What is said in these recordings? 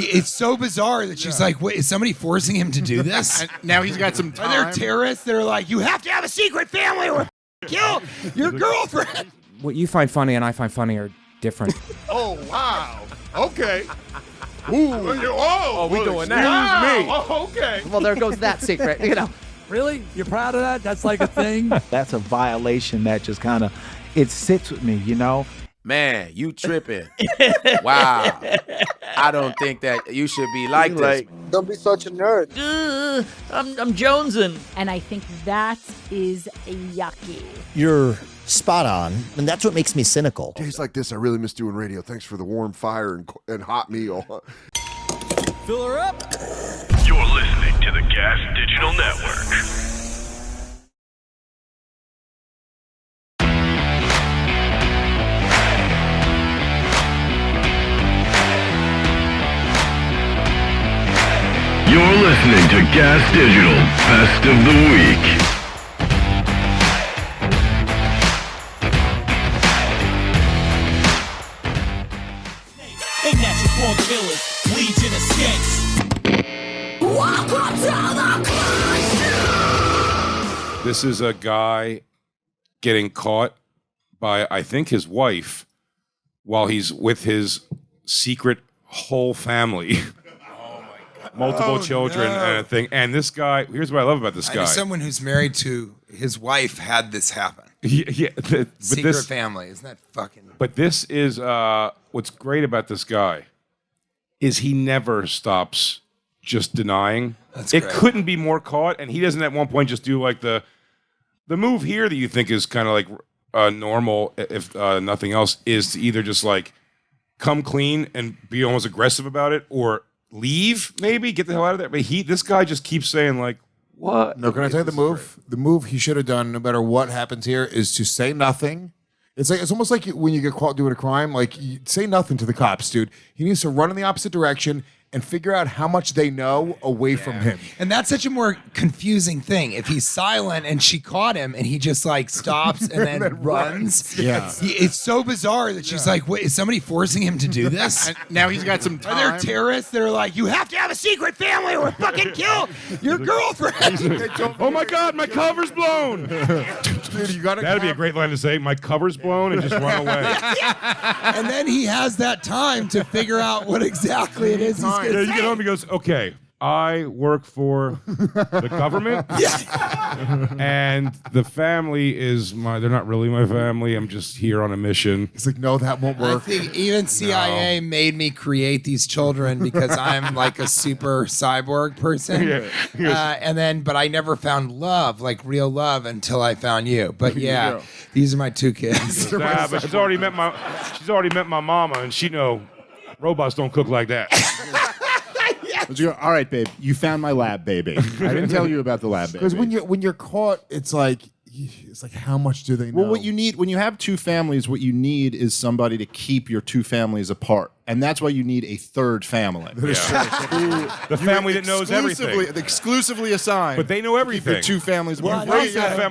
It's so bizarre that she's like, wait, is somebody forcing him to do this? And now he's got some time. Are there terrorists that are like, you have to have a secret family or kill your girlfriend? What you find funny and I find funny are different. Oh, wow. Okay. Ooh. Oh, we doing that? Excuse me. Oh, okay. Well, there goes that secret, you know. Really? You're proud of that? That's like a thing? That's a violation that just kind of, it sits with me, you know? Man, you tripping. Wow. I don't think that you should be like this. Don't be such a nerd. I'm jonesing. And I think that is yucky. You're spot on, and that's what makes me cynical. Days like this, I really miss doing radio. Thanks for the warm fire and hot meal. Fill her up. You're listening to the Gas Digital Network. You're listening to Gas Digital Best of the Week. Natural born killers, Legion of Skanks. Welcome to the club. This is a guy getting caught by, I think, his wife while he's with his secret whole family. Multiple children and a thing. And this guy, here's what I love about this guy. Someone who's married to his wife had this happen. Secret family. Isn't that fucking... But this is, what's great about this guy is he never stops just denying. That's it great. couldn't be more caught, and he doesn't at one point just do like the move here that you think is kind of like normal, if nothing else, is to either just like come clean and be almost aggressive about it, or leave, maybe get the hell out of there. But this guy just keeps saying like, what? No, can I tell you the move? The move he should have done, no matter what happens here, is to say nothing. It's almost like when you get caught doing a crime, like you say nothing to the cops, dude. He needs to run in the opposite direction and figure out how much they know away from him. And that's such a more confusing thing. If he's silent and she caught him and he just like stops and then runs. Yeah. It's so bizarre that she's like, wait, is somebody forcing him to do this? And now he's got some time. Are there terrorists that are like, you have to have a secret family or fucking kill your girlfriend? Oh my God, my cover's blown. Dude, you gotta That'd be a great line to say. My cover's blown, and just run away. And then he has that time to figure out what exactly it is he's going Yeah, to you say. get home, he goes, okay, I work for the government. And the family is they're not really my family. I'm just here on a mission. He's like, no, that won't work. I think even CIA made me create these children because I'm like a super cyborg person. But I never found love, like real love, until I found you. But yeah, these are my two kids. But she's already met my mama, and she know robots don't cook like that. All right, babe. You found my lab baby. I didn't tell you about the lab baby. Because when you're caught, it's like how much do they know? Well, what you need when you have two families, what you need is somebody to keep your two families apart, and that's why you need a third family. The family that knows everything, exclusively assigned. But they know everything. Keep your two families apart.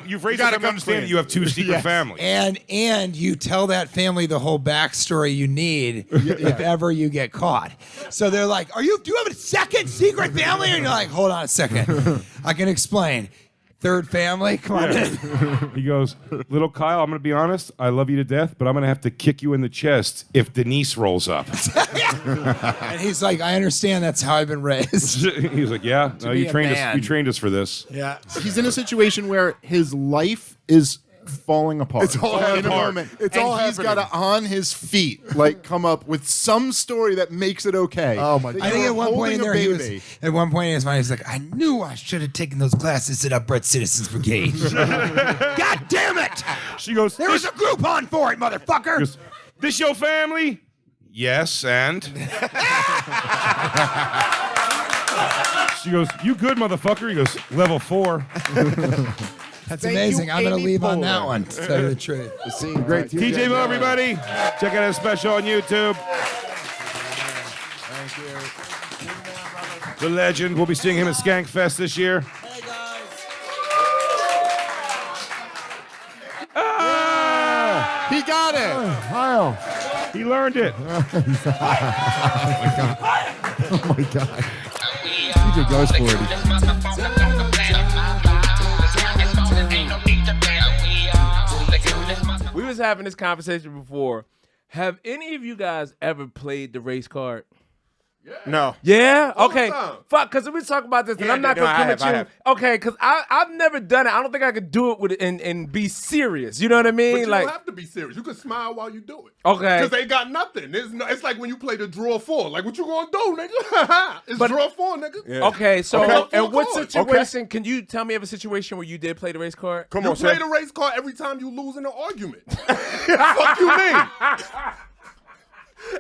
You've raised them to understand that you have two secret families. And you tell that family the whole backstory you need if ever you get caught. So they're like, do you have a second secret family? And you're like, hold on a second. I can explain. Third family? Come on in. He goes, little Kyle, I'm going to be honest. I love you to death, but I'm going to have to kick you in the chest if Denise rolls up. And he's like, I understand that's how I've been raised. He's like, yeah, no, you trained us for this. Yeah. He's in a situation where his life is falling apart. It's all in a moment. It's and all he's got to, on his feet, come up with some story that makes it okay. Oh my God. I think at one point in there, he was like, I knew I should have taken those classes at Upright Citizens Brigade. God damn it! She goes, there was a Groupon for it, motherfucker. Goes, this your family? Yes, and? She goes, you good, motherfucker? He goes, level 4. That's amazing. I'm going to leave on that one, to tell you the truth. Great. TJ Mo, everybody. Check out his special on YouTube. Thank you. The legend. We'll be seeing him at Skank Fest this year. Hey, guys. He got it. Kyle. He learned it. Oh my God. Oh my god. DJ goes for it. We was having this conversation before. Have any of you guys ever played the race card? No. Yeah? Okay. Fuck, because we talk about this, and Yeah, I'm not no, going to I come at have, I you. have. Okay, because I've never done it. I don't think I could do it with and be serious. You know what I mean? But you like, don't have to be serious. You can smile while you do it. Okay. Because they got nothing. It's like when you play the draw 4. Like, what you gonna do, nigga? It's draw 4, nigga. Yeah. Okay, so Okay. and what Okay. situation, can you tell me of a situation where you did play the race card? You play the race card every time you lose in an argument. Fuck you mean?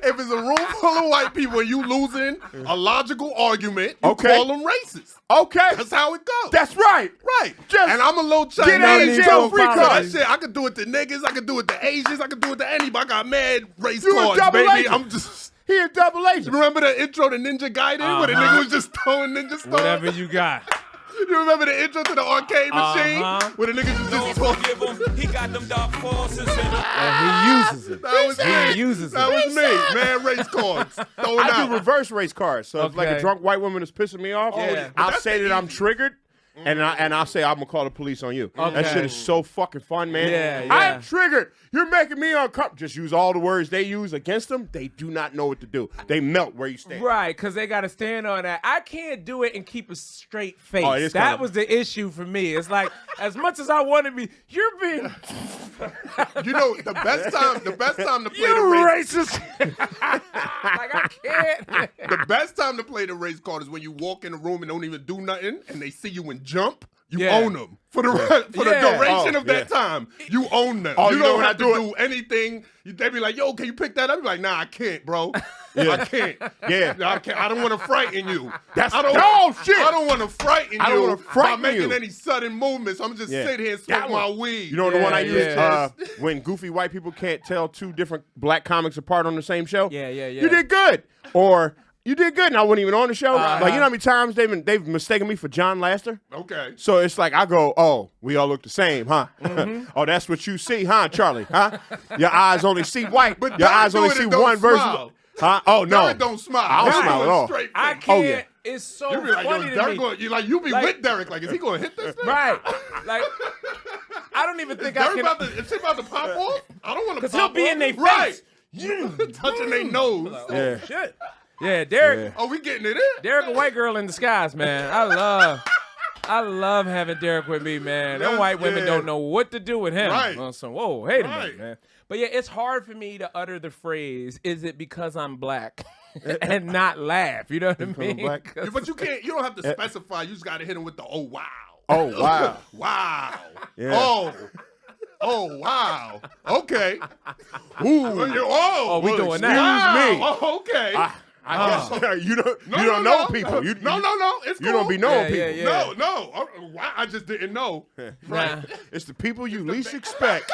If it's a room full of white people and you losing a logical argument, you call them racist. Okay. That's how it goes. That's right. Right. And I'm a little Get Chinese. out of jail free That card. shit, I could do it to niggas, I could do it to Asians, I could do it to anybody. I got mad race You a cards, double baby. agent. I'm just... He a double agent. Remember the intro to Ninja Gaiden where the nigga was just throwing ninja stars? Whatever you got. You remember the intro to the arcade machine where the nigga just talking? He got them dark forces in him. And he uses it. That was me. He uses That it. was me, man. Race cards. Throwing I out. do reverse race cards. So if like a Okay. drunk white woman is pissing me off, Yeah. I'll say that I'm triggered. And I'll say I'm gonna call the police on you. That Okay. shit is so fucking fun, man. Yeah, I yeah. am triggered. You're making me uncomfortable. Just use all the words they use against them. They do not know what to do. They melt where you stand. Right, because they got to stand on that. I can't do it and keep a straight face. Oh, it is that kinda- was the issue for me. It's like, as much as I want to be, you're being... You know, the best time to play You the race racist. Like, I can't. the best time to play the race card is when you walk in the room and don't even do nothing and they see you and jump. You Yeah. own them for the Yeah. duration Oh, of that time. You own them. Oh, you you know don't when I have to do do anything. They be like, "Yo, can you pick that up?" I be like, "Nah, I can't, bro. I can't. Yeah. I can't. I don't want to frighten you. That's I don't. oh shit. I don't want to frighten I don't you wanna frighten by making you. any sudden movements. I'm just Yeah. sit here and That smoke my one. weed. You know the one I use yeah. when goofy white people can't tell two different black comics apart on the same show? Yeah. You did good. Or you did good and I wasn't even on the show. Like, you know how many times they've mistaken me for John Laster? Okay. So it's like I go, oh, we all look the same, huh? Mm-hmm. Oh, that's what you see, huh, Charlie? Huh? Your eyes only see white, But your Derek eyes only do it see and don't one version. smile. Huh? Oh no. Derek don't smile. I don't Derek smile at going all. straight I face. can't. Oh, yeah. It's so You be like, funny yo, to Derek me. going, you be Like- with Derek. Like, is he going to hit this thing? Right. Like, I don't even think I Derek can. is he about to pop off? I don't want to pop off. Because he'll be in their face. Right. Touching their nose. Yeah. Shit. Yeah, Derek. Oh, we getting it in? Derek, a white girl in disguise, man. I love having Derek with me, man. Them Yes, white women yeah. don't know what to do with him. Right. So, whoa, wait a Right. minute, man. But yeah, it's hard for me to utter the phrase, is it because I'm black? And not laugh. You know what I mean? black? Yeah, but you can't. You don't have to specify. You just got to hit him with the oh wow. Oh wow. Wow. Yeah. Oh wow. Okay. Ooh. Oh, we well, doing excuse that. me. Oh, okay. I guess you don't know people. You no. It's you cool. don't be knowing Yeah, people. yeah. No. Why? I just didn't know. Nah. It's the people you least expect.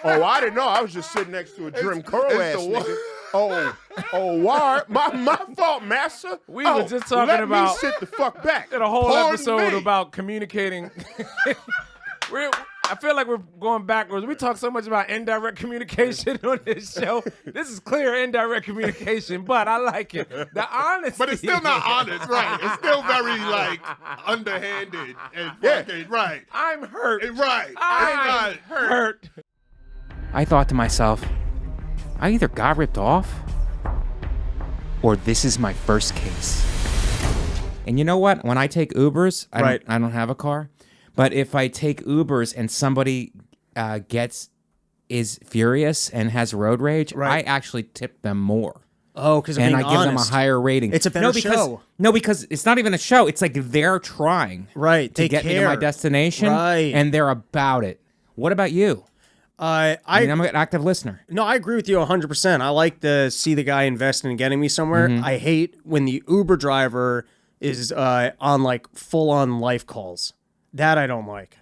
Oh, I didn't know. I was just sitting next to a Jim Crow ass the nigga. Why? My fault, master. We were just talking let about- me sit the fuck back. Did a whole Pardon episode me. about communicating. I feel like we're going backwards. We talk so much about indirect communication on this show. This is clear indirect communication, but I like it. The honesty. But it's still not honest, right? It's still very like underhanded and fucking right. I'm hurt. Right. I'm It's hurt. I thought to myself, I either got ripped off or this is my first case. And you know what? When I take Ubers, I don't have a car. But if I take Ubers and somebody is furious and has road rage, I actually tip them more. Oh, because and I give them a higher rating. It's a better show. No, because it's not even a show. It's like they're trying to they get me to my care. destination, Right. and they're about it. What about you? I mean, I'm an active listener. No, I agree with you 100%. I like to see the guy investing in getting me somewhere. Mhm. I hate when the Uber driver is on like full-on life calls. That I don't like.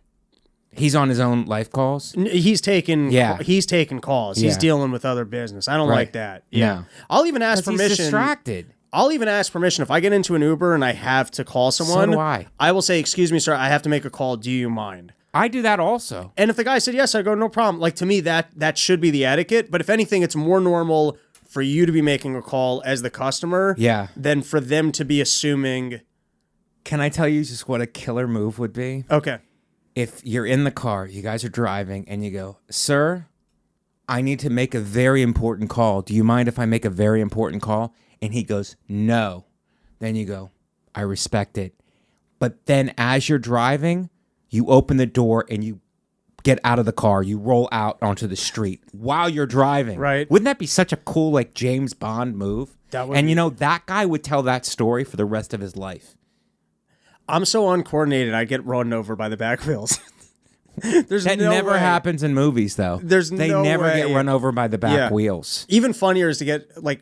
He's on his own life calls. He's taking Yeah. he's taking calls. Yeah. He's dealing with other business. I don't Right. like that. Yeah. No. I'll even ask 'Cause he's permission. distracted. I'll even ask permission if I get into an Uber and I have to call someone. do I. I will say, "Excuse me, sir, I have to make a call. Do you mind?" I do that also. And if the guy said yes, I go, "No problem." Like to me, that should be the etiquette. But if anything, it's more normal for you to be making a call as the customer than for them to be assuming. Can I tell you just what a killer move would be? Okay. If you're in the car, you guys are driving, and you go, "Sir, I need to make a very important call. Do you mind if I make a very important call?" And he goes, "No." Then you go, "I respect it." But then as you're driving, you open the door and you get out of the car. You roll out onto the street while you're driving. Right. Wouldn't that be such a cool, like, James Bond move? And, you know, that guy would tell that story for the rest of his life. I'm so uncoordinated, I get run over by the back wheels. That never happens in movies, though. They never get run over by the back wheels. Even funnier is to get like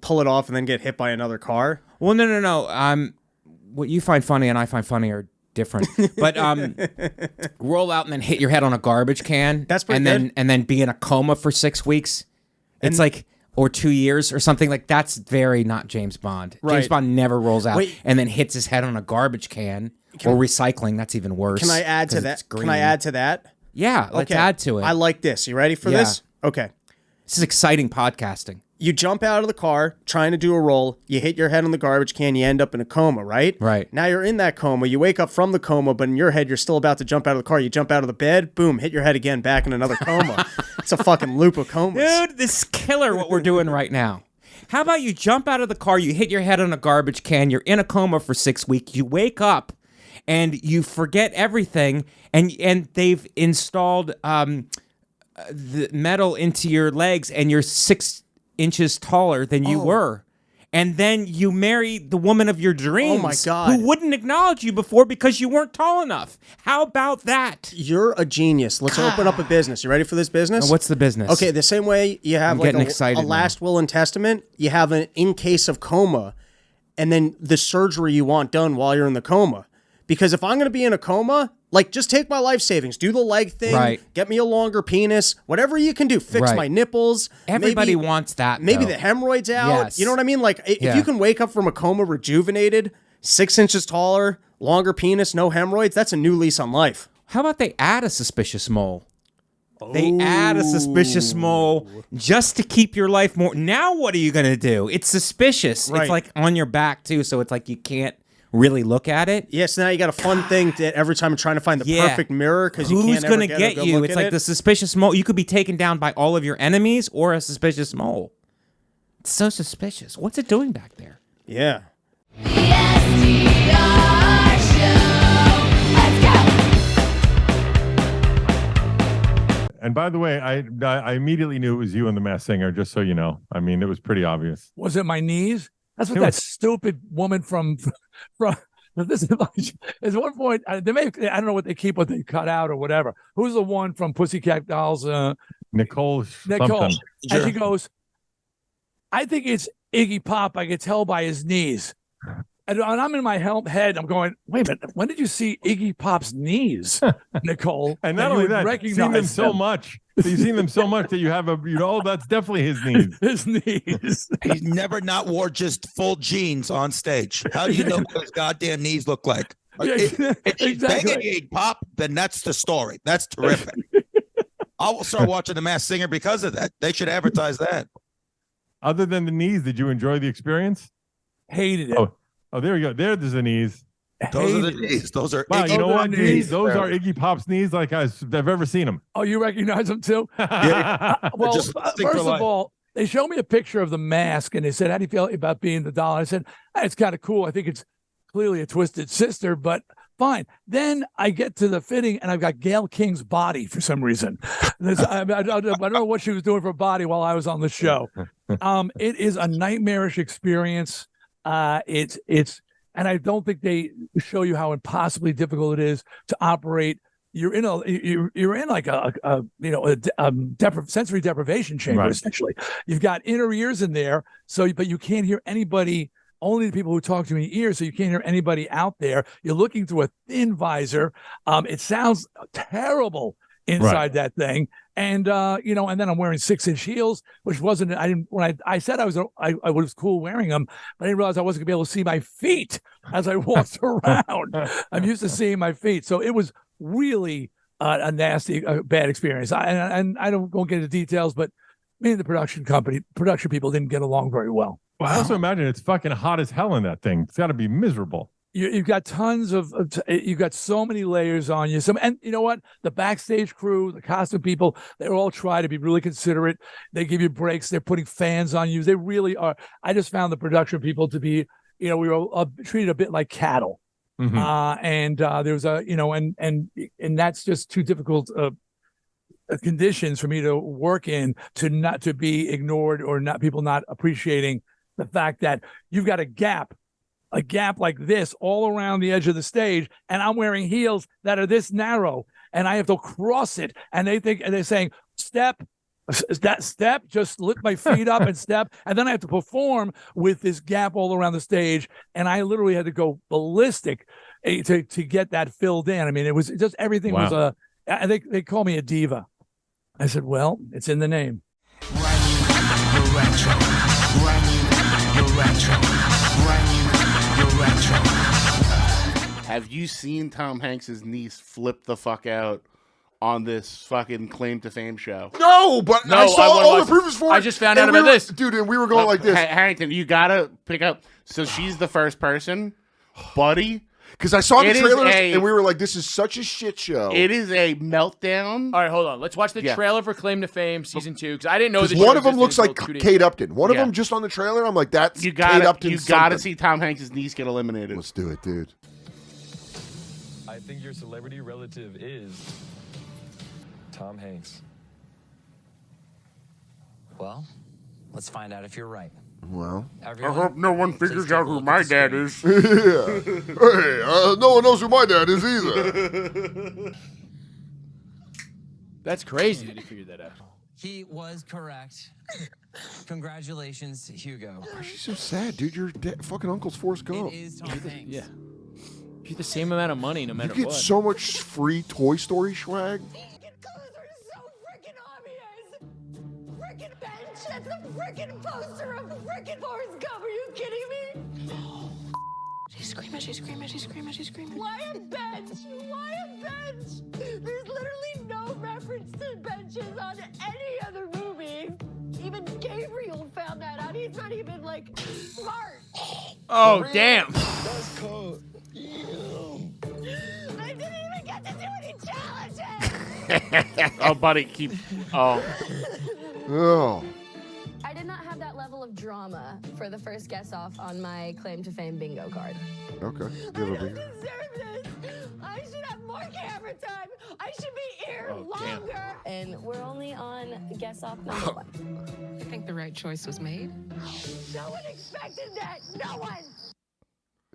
pull it off and then get hit by another car. Well, no. What you find funny and I find funny are different. But roll out and then hit your head on a garbage can. That's pretty good. good. And then be in a coma for 6 weeks. It's like, or 2 years or something. Like, that's very not James Bond. Right. James Bond never rolls out Wait. and then hits his head on a garbage can. Or recycling. That's even worse. Can I add to that? Can I add to that? Yeah, let's add to it. I like this. You ready for this? Okay. This is exciting podcasting. You jump out of the car trying to do a roll. You hit your head on the garbage can. You end up in a coma, right? Right. Now you're in that coma. You wake up from the coma, but in your head, you're still about to jump out of the car. You jump out of the bed. Boom. Hit your head again. Back in another coma. It's a fucking loop of comas. Dude, this is killer what we're doing right now. How about you jump out of the car, you hit your head on a garbage can, you're in a coma for 6 weeks, you wake up, and you forget everything, and they've installed the metal into your legs, and you're 6 inches taller than you were. And then you marry the woman of your dreams. Oh my God. Who wouldn't acknowledge you before because you weren't tall enough. How about that? You're a genius. Let's open up a business. You ready for this business? What's the business? Okay, the same way you have I'm like getting a excited now. last will and testament, you have an in case of coma, and then the surgery you want done while you're in the coma. Because if I'm going to be in a coma, like, just take my life savings, do the leg thing, Right. get me a longer penis, whatever you can do, fix Right. my nipples. Everybody maybe, wants that, Maybe though. the hemorrhoids out. Yes. You know what I mean? Like, if Yeah. you can wake up from a coma rejuvenated, 6 inches taller, longer penis, no hemorrhoids, that's a new lease on life. How about they add a suspicious mole? They add a suspicious mole just to keep your life more. Now what are you going to do? It's suspicious. Right. It's like on your back too, so it's like you can't really look at it. Yes, now you got a fun thing that every time you're trying to find the perfect mirror because you Who's can't gonna ever get a get good you? look It's at like it. the suspicious mole. You could be taken down by all of your enemies or a suspicious mole. It's so suspicious. What's it doing back there? Yeah. And by the way, I immediately knew it was you and the Masked Singer, just so you know. I mean, it was pretty obvious. Was it my knees? That's what It that was- stupid woman from this is like, at one point they may, I don't know what they keep, what they cut out or whatever. Who's the one from Pussycat Dolls? Nicole Nicole. something. And she goes, I think it's Iggy Pop. I could tell by his knees. And I'm in my head. I'm going, wait a minute. When did you see Iggy Pop's knees, Nicole? And not you only would that, you've seen them recognize so much. You've seen them so much that you have that's definitely his knees. His knees. He's never not wore just full jeans on stage. How do you know what his goddamn knees look like? If he's banging Iggy Pop, then that's the story. That's terrific. I will start watching The Masked Singer because of that. They should advertise that. Other than the knees, did you enjoy the experience? Hated it. Oh, there we go. There's the knees. Those are the knees. Those are Wow, Iggy you know what? Pop knees. Those are Iggy Pop's knees like I've ever seen them. Oh, you recognize them too? Well, Just stick first for of life. all, they showed me a picture of the mask and they said, how do you feel about being the doll? I said, it's kind of cool. I think it's clearly a twisted sister, but fine. Then I get to the fitting and I've got Gayle King's body for some reason. I don't know what she was doing for a body while I was on the show. It is a nightmarish experience. And I don't think they show you how impossibly difficult it is to operate. You're in like a sensory deprivation chamber, Right. essentially. You've got inner ears in there, but you can't hear anybody. Only the people who talk to you in your ears, so you can't hear anybody out there. You're looking through a thin visor. It sounds terrible inside that thing. And and then I'm wearing 6-inch heels, which wasn't. I didn't when I said I was cool wearing them, but I didn't realize I wasn't gonna be able to see my feet as I walked around. I'm used to seeing my feet, so it was really a nasty, bad experience. I won't get into details, but me and the production people didn't get along very well. Well, I also imagine it's fucking hot as hell in that thing. It's got to be miserable. You've got tons you've got so many layers on you. And you know what? The backstage crew, the costume people, they all try to be really considerate. They give you breaks. They're putting fans on you. They really are. I just found the production people to be, we were treated a bit like cattle. Mm-hmm. And there was and that's just too difficult conditions for me to work in, to be ignored or people not appreciating the fact that you've got a gap like this all around the edge of the stage, and I'm wearing heels that are this narrow, and I have to cross it, and they're saying step, just lift my feet up and step, and then I have to perform with this gap all around the stage, and I literally had to go ballistic to get that filled in. I mean, it was just everything was they call me a diva. I said, well, it's in the name. Have you seen Tom Hanks's niece flip the fuck out on this fucking claim to fame show? No, but I saw all the previews for it. I just found out about this. Dude, and we were going like this. Harrington, you gotta pick up. So she's the first person, buddy. Because I saw the trailers and we were like, this is such a shit show. It is a meltdown. All right, hold on. Let's watch the trailer for Claim to Fame season 2 because I didn't know that. One of them looks like Kate Upton. One of them just on the trailer, I'm like, that's Kate Upton. You gotta see Tom Hanks' niece get eliminated. Let's do it, dude. I think your celebrity relative is Tom Hanks. Well, let's find out if you're right. Well, I hope no one figures out who my dad is. Yeah. Hey, no one knows who my dad is either. That's crazy that he figured that out. He was correct. Congratulations, Hugo. Why is she so sad, dude? Your fucking uncle's Forrest Gump. It is Tom Hanks. Yeah. You get the same amount of money no matter what. You get so much free Toy Story swag. That's a freaking poster of freaking Forrest Gump. Are you kidding me? She's screaming. Why a bench? There's literally no reference to benches on any other movie. Even Gabriel found that out. He's not even like smart. Oh, damn. That's cold. I didn't even get to do any challenges. Oh, buddy, Oh. I did not have that level of drama for the first guess off on my Claim to Fame bingo card. Okay. I don't deserve this. I should have more camera time. I should be here longer. And we're only on guess off number 1. I think the right choice was made. No one expected that. No one.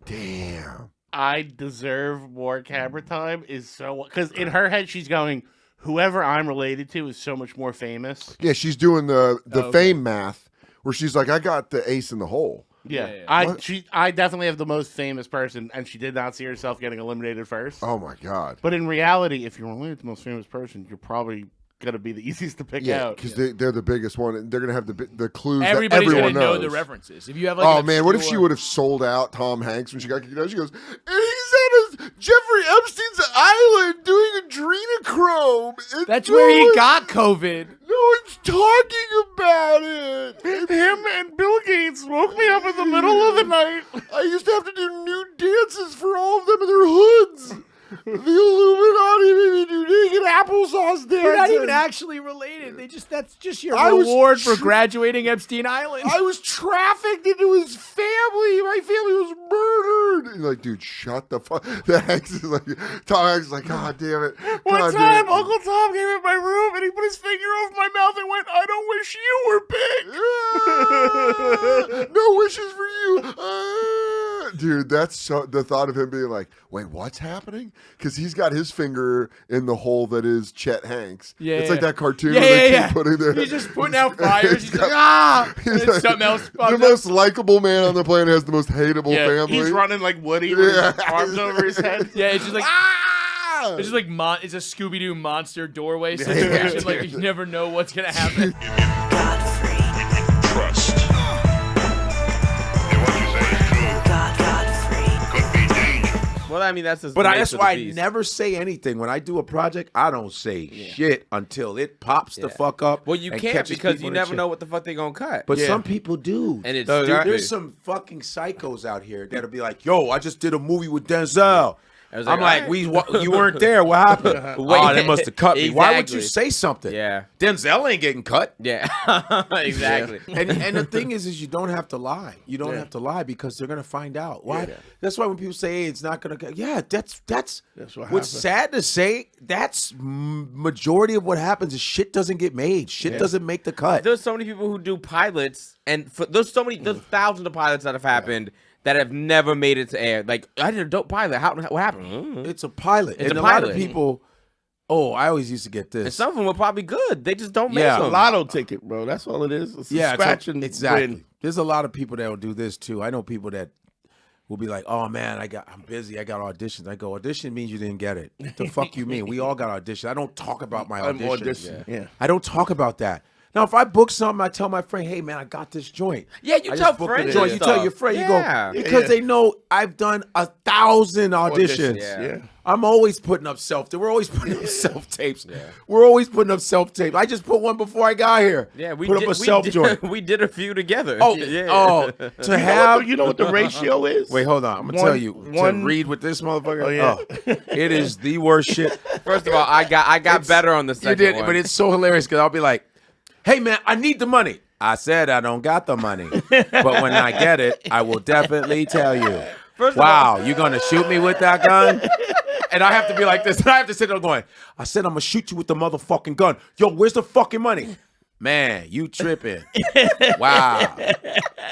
Damn. I deserve more camera time is so because in her head she's going, whoever I'm related to is so much more famous. Yeah, she's doing the fame math where she's like, I got the ace in the hole. Yeah. I definitely have the most famous person, and she did not see herself getting eliminated first. Oh my god! But in reality, if you're related to the most famous person, you're probably gonna be the easiest to pick out. Because they're the biggest one, and they're gonna have the clues. Everybody's that everyone gonna know knows. the references. If you have like, what if she would have sold out Tom Hanks when she got kicked out? She goes, and he's at Jeffrey Epstein's island doing adrenochrome. That's where he got COVID. No one's talking about it. Him and Bill Gates woke me up in the middle of the night. I used to have to do nude dances for all of them in their hoods. The Illuminati made me do naked applesauce dancing. You're not even actually related. That's just your reward for graduating Epstein Island. I was trafficked into his family. My family was murdered. And like, dude, shut the fuck. Tom Hanks is like, God damn it. One time, Uncle Tom came in my room and he put his finger over my mouth and went, I don't wish you were big. No wishes for you. Dude, that's so. The thought of him being like, wait, what's happening? Because he's got his finger in the hole that is Chet Hanks. Yeah, it's like that cartoon where they keep putting their. He's just putting out fires. He's like, ah! He's And something else. The most likable man on the planet has the most hateable family. He's running like Woody with his arms over his head. Yeah, it's just like it's just like it's a Scooby-Doo monster doorway situation. Like you never know what's gonna happen. Godfrey. Trust. Godfrey. Could be dangerous. Well, I mean, that's just But the that's nature of why the I beast. never say anything. When I do a project, I don't say shit until it pops the fuck up. Well, you and can't catches because people you in the never chin. know what the fuck they gonna cut. But some people do. And it's Dude, stupid. there's some fucking psychos out here that'll be like, yo, I just did a movie with Denzel. I was I'm like, alright. you weren't there. What happened? Wait, Oh, they must have cut me. Why would you exactly. say something? Yeah. Denzel ain't getting cut. Yeah. Exactly. And the thing is you don't have to lie. You don't have to lie because they're gonna find out. Why? Yeah. That's why when people say, hey, it's not gonna go. Yeah, that's what what's happened. sad to say. That's majority of what happens is shit doesn't get made. Shit doesn't make the cut. There's so many people who do pilots, and there's thousands of pilots that have happened that have never made it to air. Like, I did a dope pilot. What happened? It's a pilot. It's and a a lot pilot. of people. Oh, I always used to get this. And some of them were probably good. They just don't make Yeah. them. A lotto ticket, bro. That's all it is. It's a scratch and exactly. win. There's a lot of people that will do this too. I know people that will be like, "Oh man, I'm busy. I got auditions." I go, "Audition means you didn't get it. The fuck you mean? We all got auditions. I don't talk about my auditions. Yeah. I don't talk about that." Now, if I book something, I tell my friend, "Hey man, I got this joint." Yeah, you I tell just booked friends the joint. and You tell stuff. your friend. Yeah. You go because Yeah. they know I've done 1,000 auditions. Yeah. I'm always putting up we're always putting up self tapes. We're always putting up self tapes. I just put one before I got here. Yeah, we put did, up a self joint. We did a few together. Oh, yeah. oh, to have you know what the ratio is? Wait, hold on. I'm gonna tell you. To read with this motherfucker. Oh, yeah. It is the worst shit. First of all, I got better on the second You did, one. but it's so hilarious because I'll be like, "Hey man, I need the money." I said I don't got the money, but when I get it, I will definitely tell you. Wow, you gonna shoot me with that gun? And I have to be like this. And I have to sit there going, I said I'm gonna shoot you with the motherfucking gun. Yo, where's the fucking money? Man, you tripping. Wow.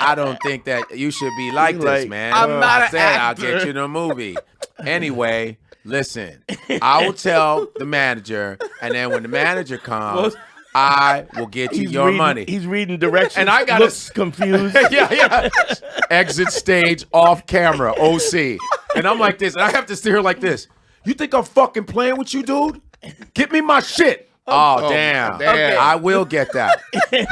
I don't think that you should be like this, man. I'm not I an said actor. I'll get you the movie. Anyway, listen, I will tell the manager, and then when the manager comes, I will get you your money. He's reading directions. And I got looks confused. yeah. Exit stage off camera, OC. And I'm like this, and I have to sit here like this. You think I'm fucking playing with you, dude? Get me my shit. Oh, damn. Okay. I will get that.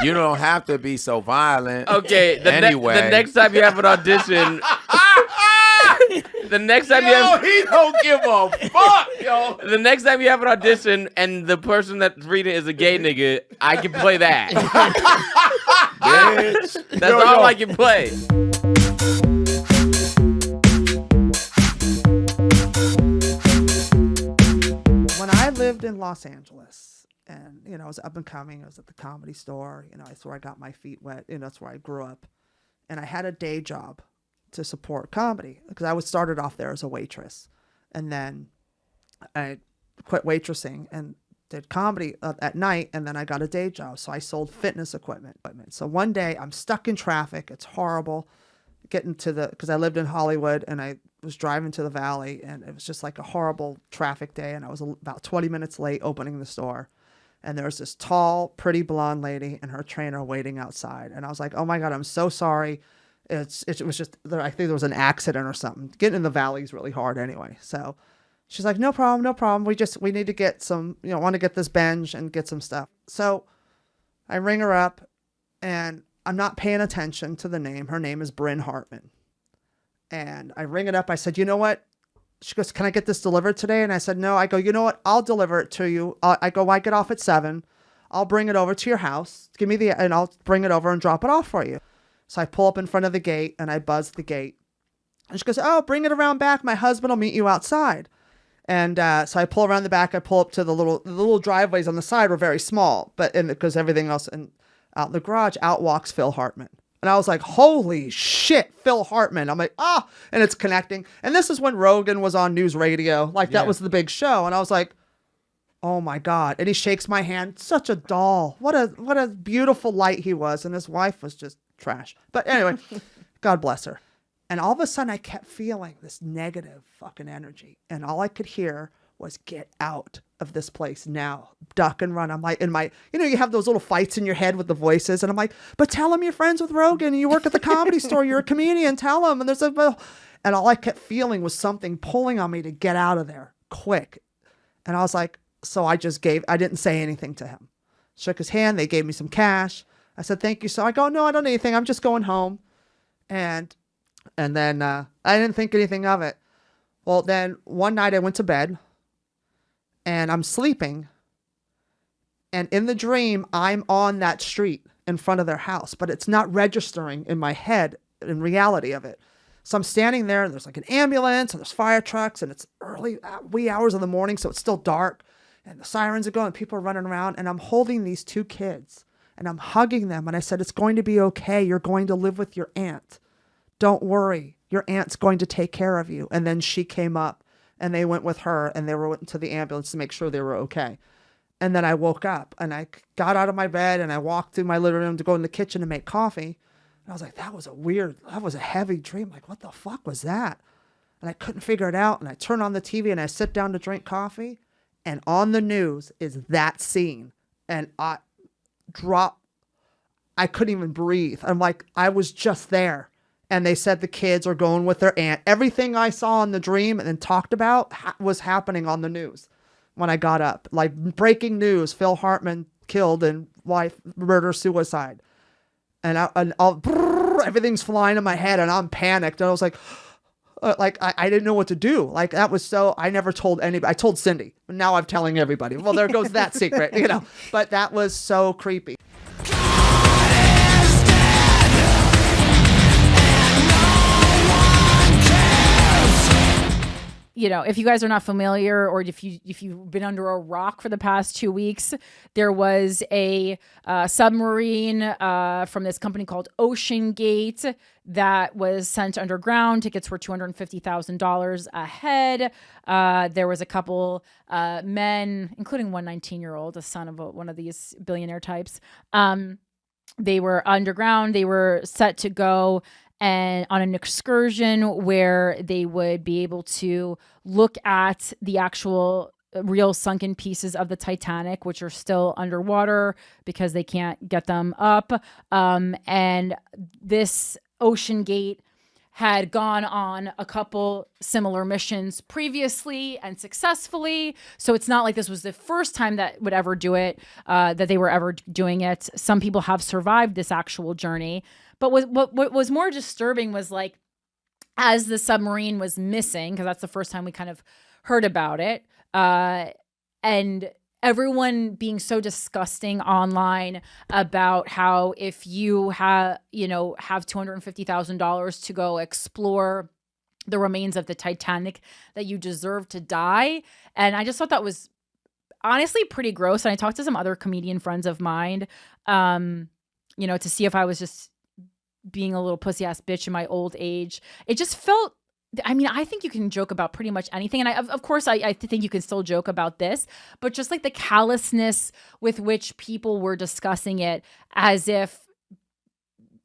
You don't have to be so violent. Okay, the anyway. next time you have an audition, the next time you have he don't give a fuck, yo. the next time you have an audition and the person that's reading is a gay nigga, I can play that. That's all I can play. When I lived in Los Angeles, and I was up and coming, I was at the Comedy Store, that's where I got my feet wet, that's where I grew up, and I had a day job to support comedy because I was started off there as a waitress, and then I quit waitressing and did comedy at night, and then I got a day job, so I sold fitness equipment. So one day I'm stuck in traffic, it's horrible, getting to because I lived in Hollywood and I was driving to the Valley, and it was just like a horrible traffic day, and I was about 20 minutes late opening the store. And there was this tall, pretty blonde lady and her trainer waiting outside. And I was like, oh my God, I'm so sorry. It was just, I think there was an accident or something. Getting in the Valley is really hard anyway. So she's like, no problem. We need to get some, want to get this binge and get some stuff. So I ring her up and I'm not paying attention to the name. Her name is Bryn Hartman. And I ring it up. I said, you know what? She goes, can I get this delivered today? And I said, no. I go, you know what? I'll deliver it to you. I go, I get off at 7. I'll bring it over to your house. Give me and I'll bring it over and drop it off for you. So I pull up in front of the gate and I buzz the gate. And she goes, oh, bring it around back. My husband will meet you outside. And so I pull around the back. I pull up to the little driveways on the side were very small, but because everything else out in the garage, out walks Phil Hartman. And I was like, holy shit, Phil Hartman. I'm like, and it's connecting. And this is when Rogan was on news radio. That was the big show. And I was like, oh my God. And he shakes my hand. Such a doll. What a beautiful light he was. And his wife was just trash. But anyway, God bless her. And all of a sudden I kept feeling this negative fucking energy. And all I could hear was get out of this place now, duck and run. I'm like, you have those little fights in your head with the voices. And I'm like, but tell him you're friends with Rogan and you work at the Comedy Store. You're a comedian. Tell him. And all I kept feeling was something pulling on me to get out of there quick. And I was like, so I didn't say anything to him. Shook his hand. They gave me some cash. I said, thank you. So I go, no, I don't need anything. I'm just going home. And then I didn't think anything of it. Well, then one night I went to bed and I'm sleeping. And in the dream, I'm on that street in front of their house, but it's not registering in my head in reality of it. So I'm standing there and there's like an ambulance and there's fire trucks and it's early, wee hours of the morning. So it's still dark and the sirens are going, people are running around and I'm holding these 2 kids and I'm hugging them. And I said, it's going to be okay. You're going to live with your aunt. Don't worry. Your aunt's going to take care of you. And then she came up and they went with her and they went to the ambulance to make sure they were okay. And then I woke up and I got out of my bed and I walked through my living room to go in the kitchen to make coffee. And I was like, that was a heavy dream. Like, what the fuck was that? And I couldn't figure it out. And I turned on the TV and I sit down to drink coffee. And on the news is that scene. And I couldn't even breathe. I'm like, I was just there. And they said the kids are going with their aunt. Everything I saw in the dream and then talked about was happening on the news when I got up. Like breaking news, Phil Hartman killed and wife murder suicide. And everything's flying in my head and I'm panicked. And I was like I didn't know what to do. Like that was I never told anybody. I told Cindy. Now I'm telling everybody. Well, there goes that secret, But that was so creepy. If you guys are not familiar or if you've been under a rock for the past 2 weeks, there was a submarine from this company called Ocean Gate that was sent underground. Tickets were $250,000 a head. There was a couple men, including one 19-year-old, a son of one of these billionaire types. They were underground. They were set to go and on an excursion where they would be able to look at the actual real sunken pieces of the Titanic, which are still underwater because they can't get them up. And this Ocean Gate had gone on a couple similar missions previously and successfully. So it's not like this was the first time that would ever do it, that they were ever doing it. Some people have survived this actual journey. But what was more disturbing was like, as the submarine was missing, because that's the first time we kind of heard about it, and everyone being so disgusting online about how if you have $250,000 to go explore the remains of the Titanic, that you deserve to die. And I just thought that was honestly pretty gross. And I talked to some other comedian friends of mine, to see if I was just being a little pussy ass bitch in my old age. It just felt, I think you can joke about pretty much anything. And of course, I think you can still joke about this, but just like the callousness with which people were discussing it as if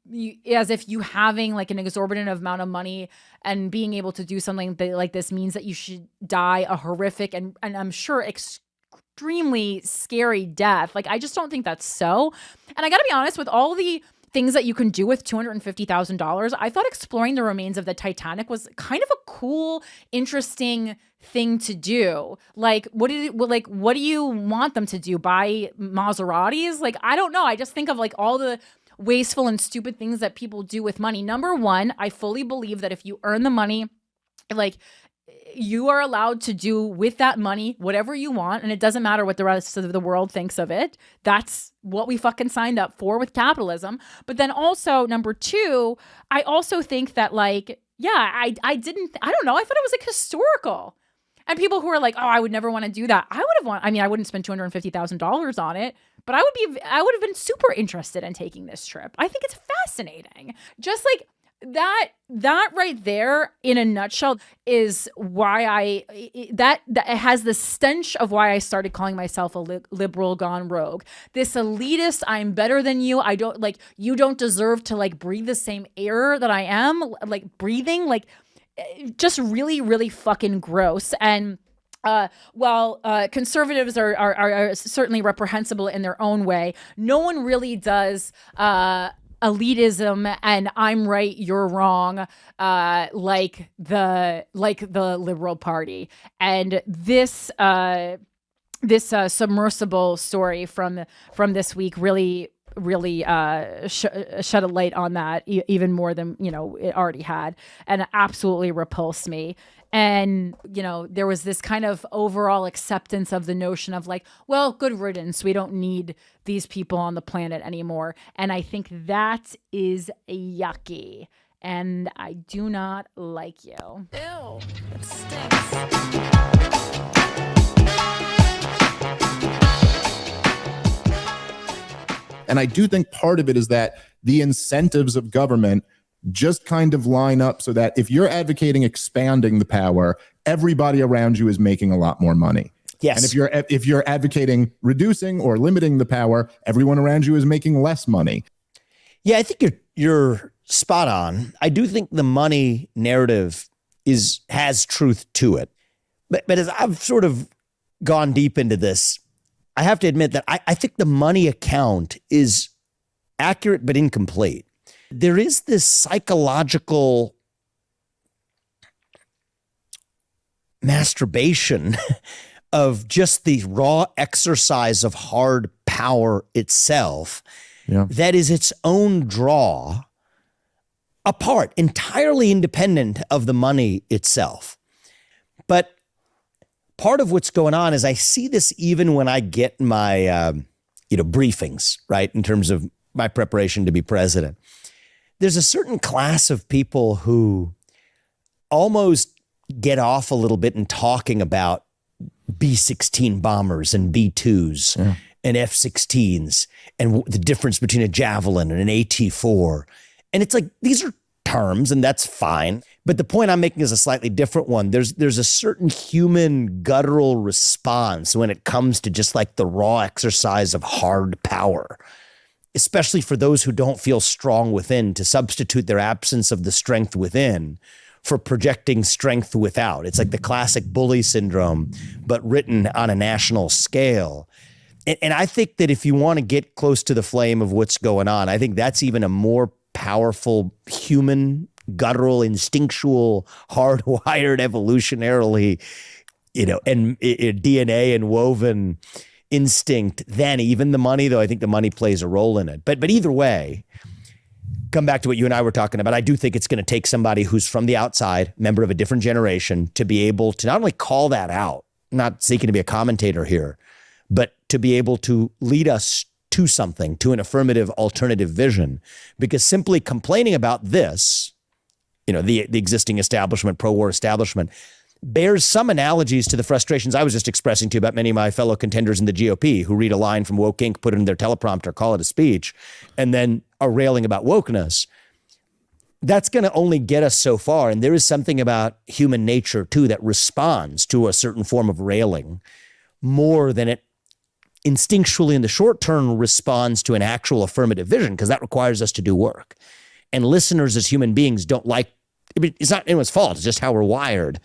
you having like an exorbitant amount of money and being able to do something like this means that you should die a horrific and I'm sure extremely scary death. Like, I just don't think that's so. And I gotta be honest, with all the things that you can do with $250,000, I thought exploring the remains of the Titanic was kind of a cool, interesting thing to do. Like, what do you want them to do? Buy Maseratis? Like, I don't know. I just think of like all the wasteful and stupid things that people do with money. Number one, I fully believe that if you earn the money, like, you are allowed to do with that money whatever you want, and it doesn't matter what the rest of the world thinks of it. That's what we fucking signed up for with capitalism. But then also, number two, I also think that I don't know, I thought it was like historical. And people who are like, oh, I would never want to do that. I wouldn't spend $250,000 on it, but I would have been super interested in taking this trip. I think it's fascinating. Just like, that right there in a nutshell is why that has the stench of why I started calling myself a liberal gone rogue. This elitist, I'm better than you. I don't you don't deserve to breathe the same air that I am breathing, just really, really fucking gross. And while conservatives are certainly reprehensible in their own way, no one really does elitism and I'm right, you're wrong, like the Liberal Party. And this submersible story from this week really really shed a light on that even more than, it already had, and it absolutely repulsed me. And, there was this kind of overall acceptance of the notion of like, well, good riddance. We don't need these people on the planet anymore. And I think that is yucky. And I do not like you. Ew, it stinks. And I do think part of it is that the incentives of government just kind of line up so that if you're advocating expanding the power, everybody around you is making a lot more money. Yes. And if you're advocating reducing or limiting the power, everyone around you is making less money. Yeah, I think you're spot on. I do think the money narrative has truth to it. But as I've sort of gone deep into this, I have to admit that I think the money account is accurate but incomplete. There is this psychological masturbation of just the raw exercise of hard power itself that is its own draw, apart, entirely independent of the money itself. But part of what's going on is I see this even when I get my briefings, right, in terms of my preparation to be president. There's a certain class of people who almost get off a little bit in talking about B-16 bombers and B-2s and F-16s and the difference between a Javelin and an AT-4. And it's like, these are terms and that's fine. But the point I'm making is a slightly different one. There's a certain human guttural response when it comes to just like the raw exercise of hard power, especially for those who don't feel strong within, to substitute their absence of the strength within for projecting strength without. It's like the classic bully syndrome, but written on a national scale. And I think that if you want to get close to the flame of what's going on, I think that's even a more powerful human, guttural, instinctual, hardwired, evolutionarily, and DNA and woven instinct than even the money, though I think the money plays a role in it. But either way, come back to what you and I were talking about. I do think it's going to take somebody who's from the outside, member of a different generation, to be able to not only call that out, not seeking to be a commentator here, but to be able to lead us to something, to an affirmative alternative vision. Because simply complaining about this, the existing establishment, pro-war establishment, bears some analogies to the frustrations I was just expressing to you about many of my fellow contenders in the GOP who read a line from Woke Inc., put it in their teleprompter, call it a speech, and then are railing about wokeness. That's going to only get us so far. And there is something about human nature, too, that responds to a certain form of railing more than it instinctually in the short term responds to an actual affirmative vision, because that requires us to do work. And listeners as human beings don't like, it's not anyone's fault, it's just how we're wired.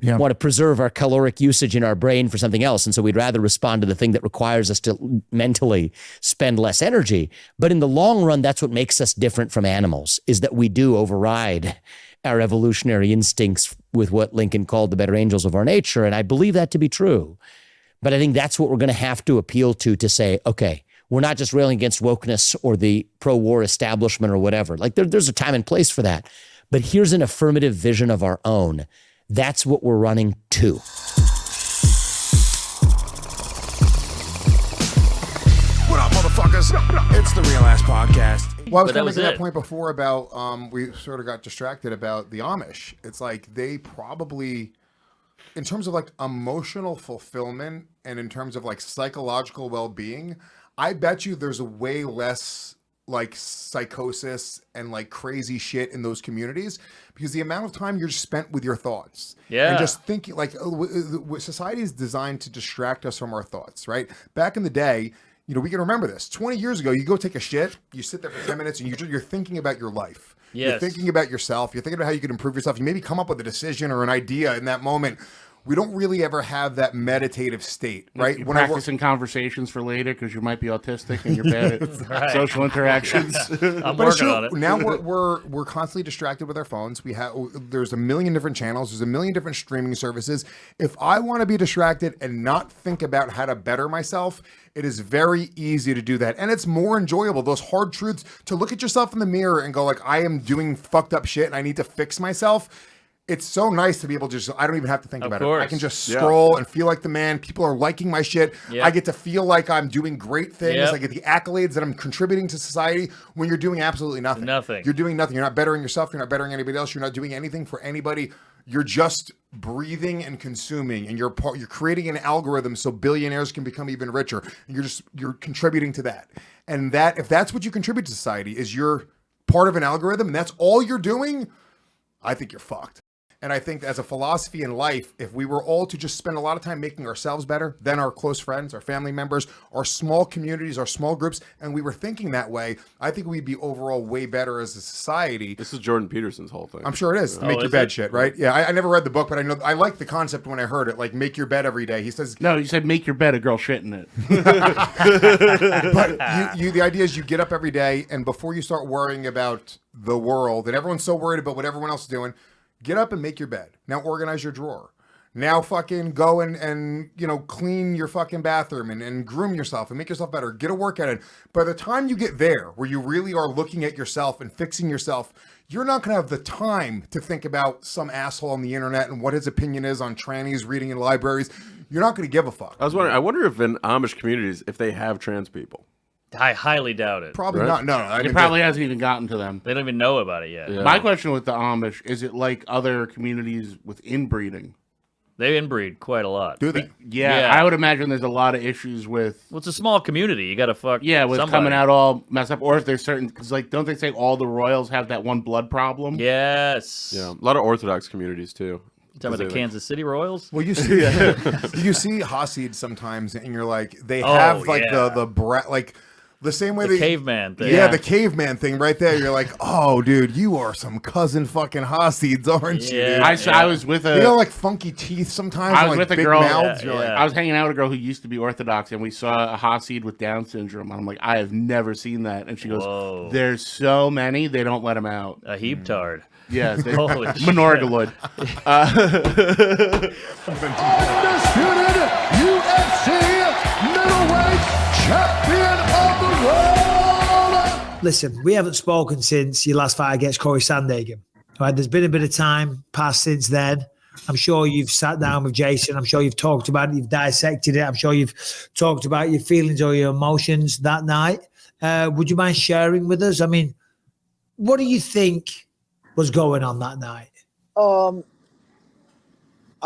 We want to preserve our caloric usage in our brain for something else. And so we'd rather respond to the thing that requires us to mentally spend less energy. But in the long run, that's what makes us different from animals, is that we do override our evolutionary instincts with what Lincoln called the better angels of our nature. And I believe that to be true. But I think that's what we're going to have to appeal to say, okay, we're not just railing against wokeness or the pro-war establishment or whatever. Like there's a time and place for that. But here's an affirmative vision of our own. That's what we're running to. What up, motherfuckers? It's the Real Ass Podcast. Well, I was But that going to was make that it. point before about we sort of got distracted about the Amish. It's like they probably, in terms of like emotional fulfillment and in terms of like psychological well-being, I bet you there's a way less like psychosis and like crazy shit in those communities because the amount of time you're spent with your thoughts and just thinking like society is designed to distract us from our thoughts, right? Back in the day, we can remember this 20 years ago, you go take a shit, you sit there for 10 minutes and you're thinking about your life. You're Yes. thinking about yourself. You're thinking about how you could improve yourself. You maybe come up with a decision or an idea in that moment. we don't really ever have that meditative state, right? You're When I work, practicing conversations for later because you might be autistic and you're bad at social interactions. I'm but it's working true. on it. Now we're constantly distracted with our phones. There's a million different channels. There's a million different streaming services. If I want to be distracted and not think about how to better myself, it is very easy to do that. And it's more enjoyable. Those hard truths, to look at yourself in the mirror and go like, I am doing fucked up shit and I need to fix myself. It's so nice to be able to just, I don't even have to think about it. I can just scroll and feel like the man. People are liking my shit. Yep. I get to feel like I'm doing great things. Yep. I get the accolades that I'm contributing to society when you're doing absolutely nothing. Nothing. You're doing nothing. You're not bettering yourself. You're not bettering anybody else. You're not doing anything for anybody. You're just breathing and consuming, and you're creating an algorithm so billionaires can become even richer. And you're contributing to that. And that, if that's what you contribute to society, is you're part of an algorithm, and that's all you're doing, I think you're fucked. And I think as a philosophy in life, if we were all to just spend a lot of time making ourselves better, then our close friends, our family members, our small communities, our small groups, and we were thinking that way, I think we'd be overall way better as a society. This is Jordan Peterson's whole thing. I'm sure it is. To make your bed shit, right? Yeah, I never read the book, but I know I like the concept when I heard it. Like, make your bed every day. He says... No, you said make your bed, a girl shit in it. But the idea is you get up every day, and before you start worrying about the world, and everyone's so worried about what everyone else is doing, get up and make your bed. Now organize your drawer. Now fucking go and clean your fucking bathroom and groom yourself and make yourself better. Get a workout in. By the time you get there, where you really are looking at yourself and fixing yourself, you're not going to have the time to think about some asshole on the internet and what his opinion is on trannies reading in libraries. You're not going to give a fuck. I was wondering, I wonder if in Amish communities, if they have trans people. I highly doubt it. Probably not. No, It probably hasn't even gotten to them. They don't even know about it yet. Yeah. My question with the Amish, is it like other communities with inbreeding? They inbreed quite a lot. Do they? Yeah, I would imagine there's a lot of issues with... Well, it's a small community. You got to fuck Yeah, with somebody. coming out all messed up. Or if there's certain... Because, don't they say all the royals have that one blood problem? Yes. Yeah, a lot of Orthodox communities, too. You talking about the Kansas City Royals? Well, you see, you see Hasid sometimes, and you're like, they have the same way The caveman thing. Yeah, the caveman thing right there. You're like, oh, dude, you are some cousin fucking Hasids, aren't you? Dude? I was with a... You know, like funky teeth sometimes. I was like with a big girl. Mouths. I was hanging out with a girl who used to be Orthodox, and we saw a Hasid with Down syndrome. I'm like, I have never seen that. And she goes, Whoa. There's so many, they don't let them out. A heaptard. Yeah, Holy shit. Menorgaloid. Undisputed UFC middleweight champion of the world. Listen, we haven't spoken since your last fight against Corey Sandhagen. Right, there's been a bit of time passed since then. I'm sure you've sat down with Jason. I'm sure you've talked about it. You've dissected it. I'm sure you've talked about your feelings or your emotions that night. Would you mind sharing with us? I mean, what do you think was going on that night? I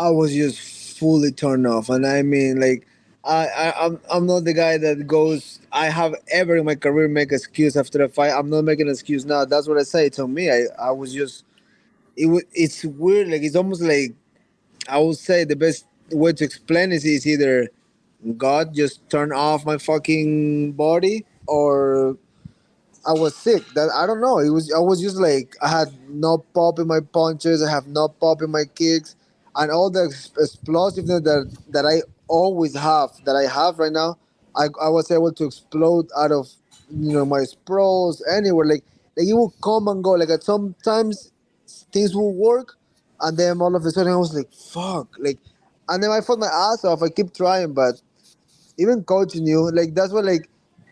was just fully turned off, and I mean, like, I'm not the guy that goes. I have ever in my career make excuse after a fight. I'm not making an excuse now. That's what I say. To me, I was just. It's weird. Like, it's almost like I would say the best way to explain it is either God just turned off my fucking body, or I was sick. That I don't know. I was just like, I had no pop in my punches. I have no pop in my kicks, and all the explosiveness that I always have, that I have right now, I was able to explode out of my sprawls anywhere. Like it will come and go. Like sometimes things will work, and then all of a sudden I was like, fuck. Like, and then I fought my ass off. I keep trying, but even coach knew. Like that's what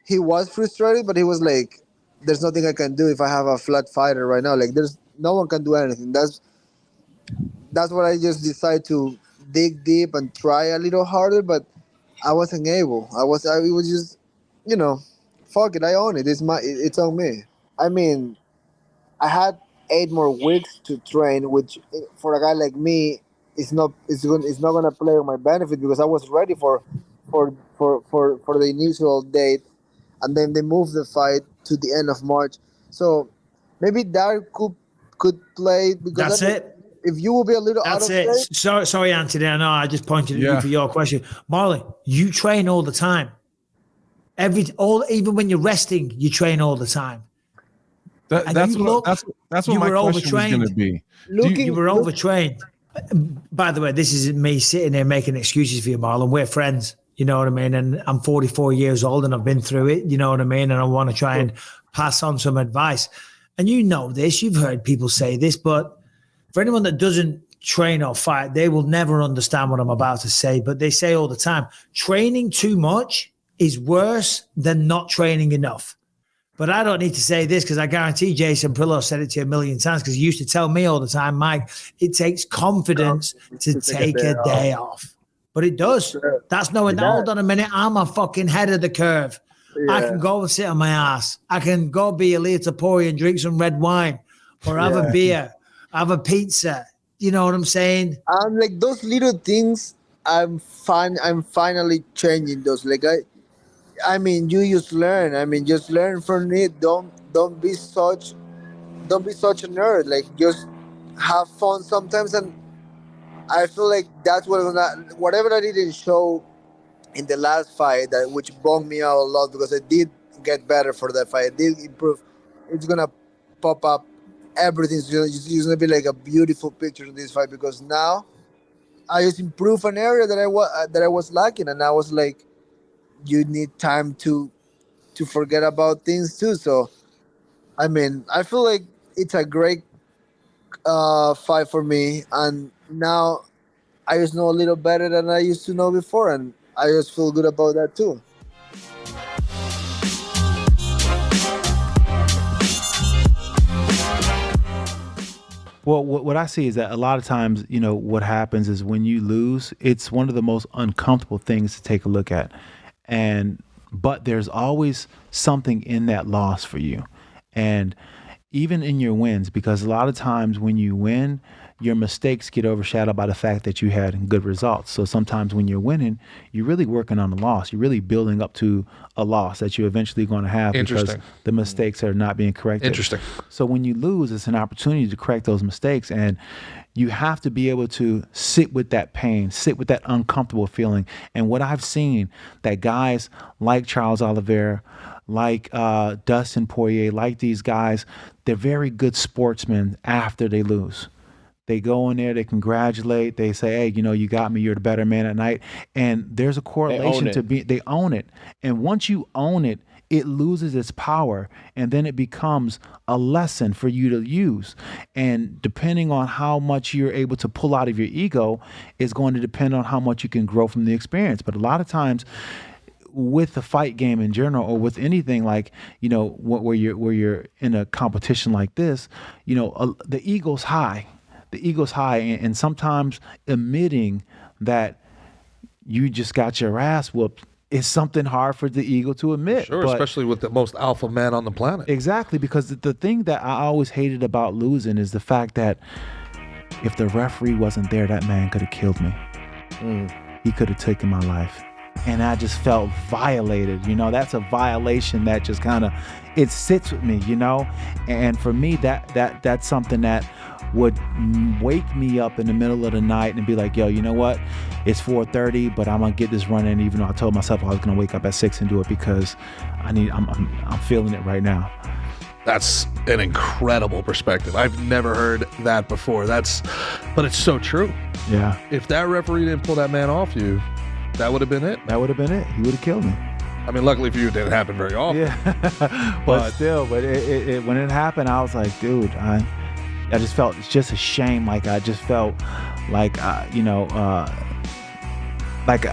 he was frustrated, but he was like, there's nothing I can do if I have a flat fighter right now. Like there's no one can do anything. That's what I just decided to dig deep and try a little harder, but I wasn't able. It was just, fuck it. I own it. It's on me. I mean, I had 8 more weeks to train, which for a guy like me, it's not gonna play on my benefit because I was ready for the initial date, and then they moved the fight to the end of March. So maybe that could play because That's it. If you will be a little That's out of it. shape. Sorry, Anthony. I know I just pointed at you for your question. Marlon, you train all the time. Even when you're resting, you train all the time. That's what my question was going to be. You were overtrained. By the way, this isn't me sitting here making excuses for you, Marlon. We're friends. You know what I mean? And I'm 44 years old and I've been through it. You know what I mean? And I want to try and pass on some advice. And you know this, you've heard people say this, but for anyone that doesn't train or fight, they will never understand what I'm about to say. But they say all the time, training too much is worse than not training enough. But I don't need to say this because I guarantee Jason Prillo said it to you a million times because he used to tell me all the time, Mike, it takes confidence to take a day off. But it does. That's knowing, hold on a minute, I'm a fucking head of the curve. I can go and sit on my ass. I can go be a Leo Tapori and drink some red wine or have a beer, have a pizza. You know what I'm saying? Like those little things, I'm finally changing those. Like I mean, you just learn. I mean, just learn from it. Don't be such a nerd. Like just have fun sometimes. And I feel like that's whatever I didn't show in the last fight, which bummed me out a lot because I did get better for that fight. I did improve. It's gonna pop up. Everything's just gonna be like a beautiful picture in this fight because now I just improved an area that I was lacking, and I was like, you need time to forget about things too. So, I mean, I feel like it's a great fight for me, and now I just know a little better than I used to know before, and I just feel good about that too. Well, what I see is that a lot of times, you know, what happens is when you lose, it's one of the most uncomfortable things to take a look at. But there's always something in that loss for you. And even in your wins, because a lot of times when you win, your mistakes get overshadowed by the fact that you had good results. So sometimes when you're winning, you're really working on a loss. You're really building up to a loss that you're eventually going to have because the mistakes are not being corrected. Interesting. So when you lose, it's an opportunity to correct those mistakes. And you have to be able to sit with that pain, sit with that uncomfortable feeling. And what I've seen that guys like Charles Oliveira, like Dustin Poirier, like these guys, they're very good sportsmen after they lose. They go in there, they congratulate, they say, hey, you know, you got me, you're the better man at night. And there's a correlation they own it. And once you own it, it loses its power, and then it becomes a lesson for you to use. And depending on how much you're able to pull out of your ego is going to depend on how much you can grow from the experience. But a lot of times with the fight game in general, or with anything like, you know, where you're in a competition like this, you know, the ego's high. The ego's high, and sometimes admitting that you just got your ass whooped is something hard for the ego to admit. Sure, especially with the most alpha man on the planet. Exactly, because the thing that I always hated about losing is the fact that if the referee wasn't there, that man could have killed me. He could have taken my life. And I just felt violated. You know, that's a violation that just kind of, it sits with me, you know? And for me, that's something that would wake me up in the middle of the night and be like, yo, you know what? It's 4:30, but I'm gonna get this running, even though I told myself I was gonna wake up at 6 and do it because I'm feeling it right now. That's an incredible perspective. I've never heard that before. But it's so true. Yeah. If that referee didn't pull that man off you, that would have been it. That would have been it. He would have killed me. I mean, luckily for you, it didn't happen very often. Yeah. but when it happened, I was like, dude, I just felt, it's just a shame. Like I just felt like, you know, like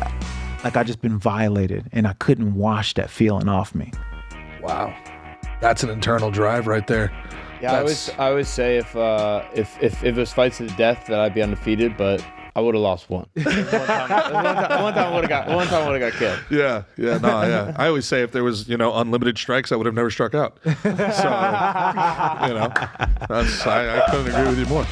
I just been violated, and I couldn't wash that feeling off me. Wow, that's an internal drive right there. Yeah, I always say if it was fights to the death, that I'd be undefeated, but I would have lost one. One time I would have got killed. Yeah. I always say if there was, you know, unlimited strikes, I would have never struck out. So, you know, I couldn't agree with you more.